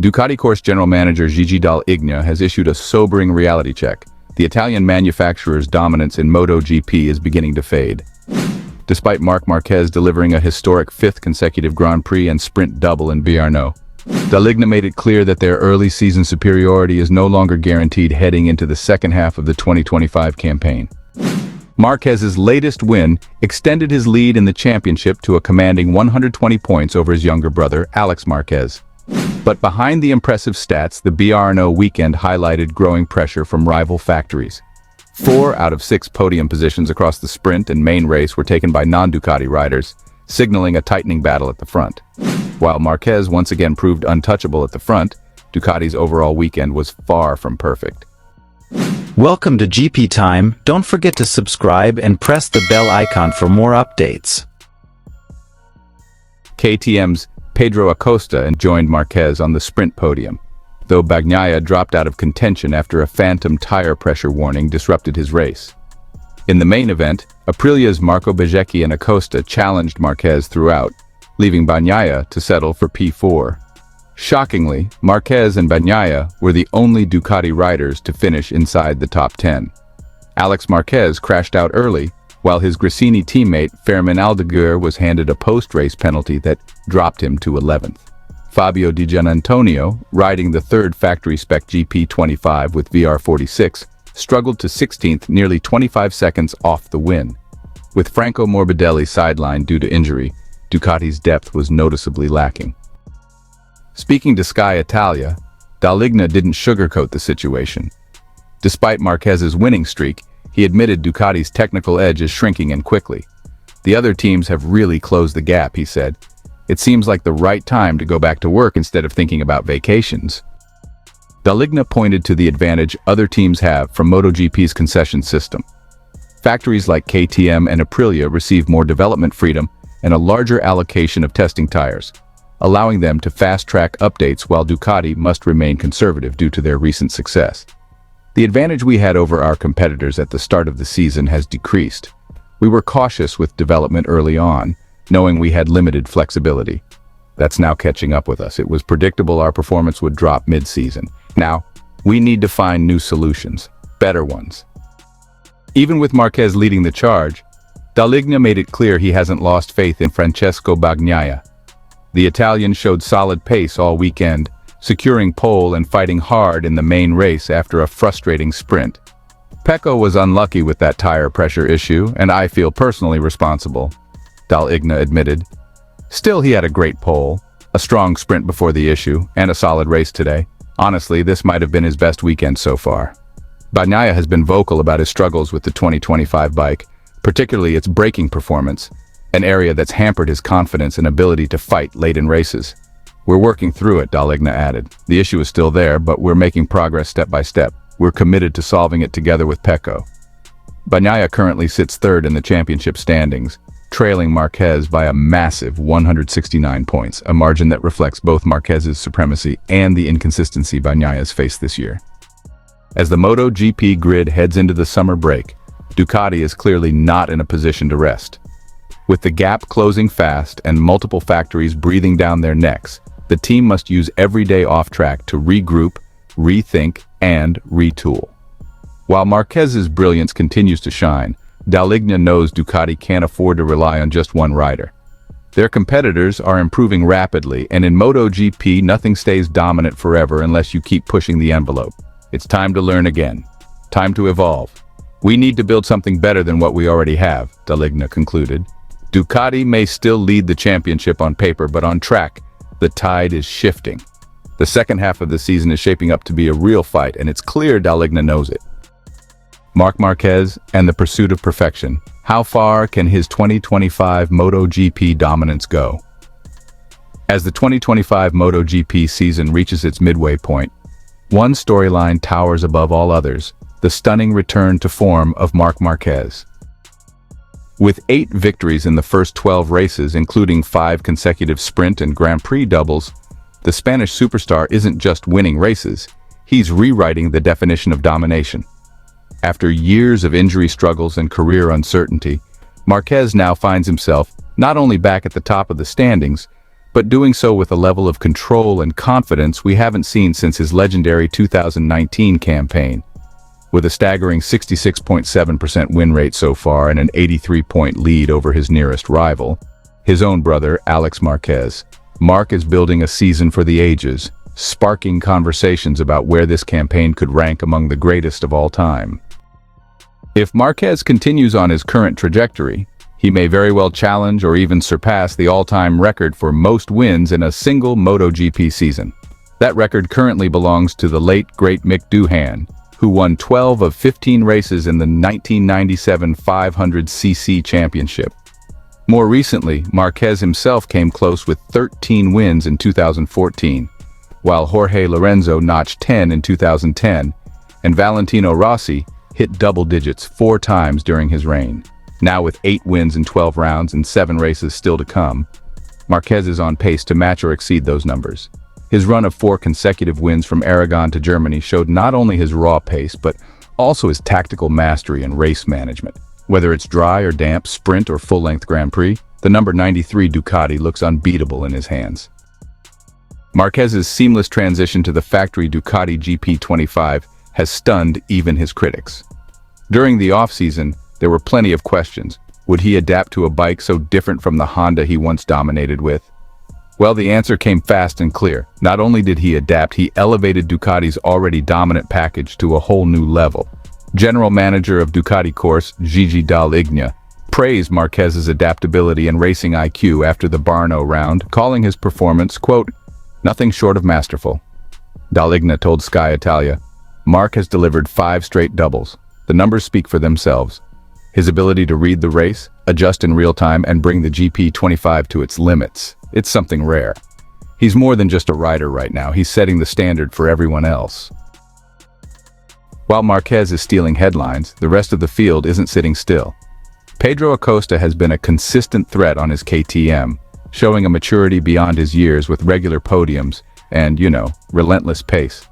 Ducati course general manager Gigi Dall'Igna has issued a sobering reality check. The Italian manufacturer's dominance in MotoGP is beginning to fade. Despite Marquez delivering a historic fifth consecutive Grand Prix and sprint double in Brno, Dall'Igna made it clear that their early season superiority is no longer guaranteed heading into the second half of the 2025 campaign. Marquez's latest win extended his lead in the championship to a commanding 120 points over his younger brother, Alex Marquez. But behind the impressive stats, the Brno weekend highlighted growing pressure from rival factories. 4 out of 6 podium positions across the sprint and main race were taken by non-Ducati riders, signaling a tightening battle at the front. While Marquez once again proved untouchable at the front, Ducati's overall weekend was far from perfect. Welcome to GP Time. Don't forget to subscribe and press the bell icon for more updates. KTM's Pedro Acosta joined Marquez on the sprint podium, though Bagnaia dropped out of contention after a phantom tire pressure warning disrupted his race. In the main event, Aprilia's Marco Bezzecchi and Acosta challenged Marquez throughout, leaving Bagnaia to settle for P4. Shockingly, Marquez and Bagnaia were the only Ducati riders to finish inside the top 10. Alex Marquez crashed out early, while his Gresini teammate Fermin Aldeguer was handed a post-race penalty that dropped him to 11th. Fabio Di Giannantonio, riding the third factory-spec GP25 with VR46, struggled to 16th, nearly 25 seconds off the win. With Franco Morbidelli sidelined due to injury, Ducati's depth was noticeably lacking. Speaking to Sky Italia, Dall'Igna didn't sugarcoat the situation. Despite Marquez's winning streak, he admitted Ducati's technical edge is shrinking and quickly. The other teams have really closed the gap, he said. It seems like the right time to go back to work instead of thinking about vacations. Dall'Igna pointed to the advantage other teams have from MotoGP's concession system. Factories like KTM and Aprilia receive more development freedom and a larger allocation of testing tires, allowing them to fast-track updates while Ducati must remain conservative due to their recent success. The advantage we had over our competitors at the start of the season has decreased. We were cautious with development early on, knowing we had limited flexibility. That's now catching up with us. It was predictable our performance would drop mid-season. Now, we need to find new solutions, better ones. Even with Marquez leading the charge, Dall'Igna made it clear he hasn't lost faith in Francesco Bagnaia. The Italian showed solid pace all weekend, securing pole and fighting hard in the main race after a frustrating sprint. Pecco was unlucky with that tire pressure issue, and I feel personally responsible, Dall'Igna admitted. Still, he had a great pole, a strong sprint before the issue, and a solid race today. Honestly, this might have been his best weekend so far. Bagnaia has been vocal about his struggles with the 2025 bike, particularly its braking performance, an area that's hampered his confidence and ability to fight late in races. We're working through it, Dall'Igna added. The issue is still there, but we're making progress step by step. We're committed to solving it together with Pecco. Bagnaia currently sits third in the championship standings, trailing Marquez by a massive 169 points, a margin that reflects both Marquez's supremacy and the inconsistency Bagnaia's faced this year. As the MotoGP grid heads into the summer break, Ducati is clearly not in a position to rest. With the gap closing fast and multiple factories breathing down their necks, the team must use every day off track to regroup, rethink, and retool. While Marquez's brilliance continues to shine, Dall'Igna knows Ducati can't afford to rely on just one rider. Their competitors are improving rapidly, and in MotoGP, nothing stays dominant forever unless you keep pushing the envelope. It's time to learn again. Time to evolve. We need to build something better than what we already have, Dall'Igna concluded. Ducati may still lead the championship on paper, but on track, the tide is shifting. The second half of the season is shaping up to be a real fight, and it's clear Dall'Igna knows it. Marc Marquez and the pursuit of perfection. How far can his 2025 MotoGP dominance go? As the 2025 MotoGP season reaches its midway point, one storyline towers above all others: the stunning return to form of Marc Marquez. With 8 victories in the first 12 races, including 5 consecutive sprint and Grand Prix doubles, the Spanish superstar isn't just winning races, he's rewriting the definition of domination. After years of injury struggles and career uncertainty, Marquez now finds himself not only back at the top of the standings, but doing so with a level of control and confidence we haven't seen since his legendary 2019 campaign. With a staggering 66.7% win rate so far and an 83-point lead over his nearest rival, his own brother, Alex Marquez, Mark is building a season for the ages, sparking conversations about where this campaign could rank among the greatest of all time. If Marquez continues on his current trajectory, he may very well challenge or even surpass the all-time record for most wins in a single MotoGP season. That record currently belongs to the late, great Mick Doohan, who won 12 of 15 races in the 1997 500cc championship. More recently, Marquez himself came close with 13 wins in 2014, while Jorge Lorenzo notched 10 in 2010, and Valentino Rossi hit double digits 4 times during his reign. Now with 8 wins in 12 rounds and 7 races still to come, Marquez is on pace to match or exceed those numbers. His run of 4 consecutive wins from Aragon to Germany showed not only his raw pace, but also his tactical mastery and race management. Whether it's dry or damp, sprint or full-length Grand Prix, the number 93 Ducati looks unbeatable in his hands. Marquez's seamless transition to the factory Ducati GP25 has stunned even his critics. During the off-season, there were plenty of questions. Would he adapt to a bike so different from the Honda he once dominated with? Well, the answer came fast and clear. Not only did he adapt, he elevated Ducati's already dominant package to a whole new level. General manager of Ducati course, Dall'Igna, praised Marquez's adaptability and racing IQ after the Brno round, calling his performance, quote, "nothing short of masterful." Dall'Igna told Sky Italia, "Mark has delivered 5 straight doubles. The numbers speak for themselves. His ability to read the race, adjust in real time, and bring the GP25 to its limits. It's something rare. He's more than just a rider right now, he's setting the standard for everyone else." While Marquez is stealing headlines, the rest of the field isn't sitting still. Pedro Acosta has been a consistent threat on his KTM, showing a maturity beyond his years with regular podiums and, relentless pace.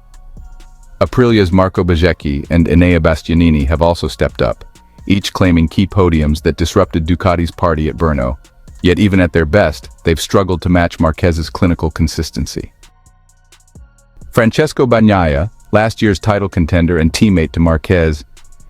Aprilia's Marco Bezzecchi and Enea Bastianini have also stepped up, each claiming key podiums that disrupted Ducati's party at Brno. Yet even at their best, they've struggled to match Marquez's clinical consistency. Francesco Bagnaia, last year's title contender and teammate to Marquez,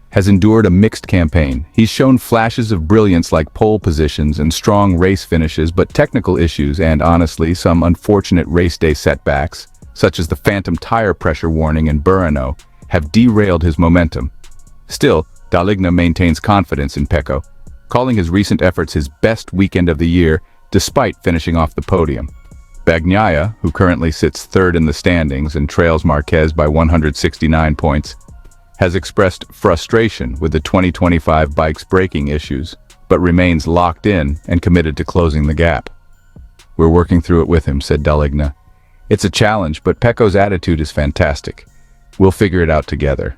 has endured a mixed campaign. He's shown flashes of brilliance like pole positions and strong race finishes, but technical issues and, honestly, some unfortunate race day setbacks, such as the phantom tire pressure warning in Brno, have derailed his momentum. Still, Dall'Igna maintains confidence in Pecco, calling his recent efforts his best weekend of the year despite finishing off the podium. Bagnaia, who currently sits 3rd in the standings and trails Marquez by 169 points, has expressed frustration with the 2025 bike's braking issues, but remains locked in and committed to closing the gap. "We're working through it with him," said Dall'Igna. "It's a challenge, but Pecco's attitude is fantastic. We'll figure it out together."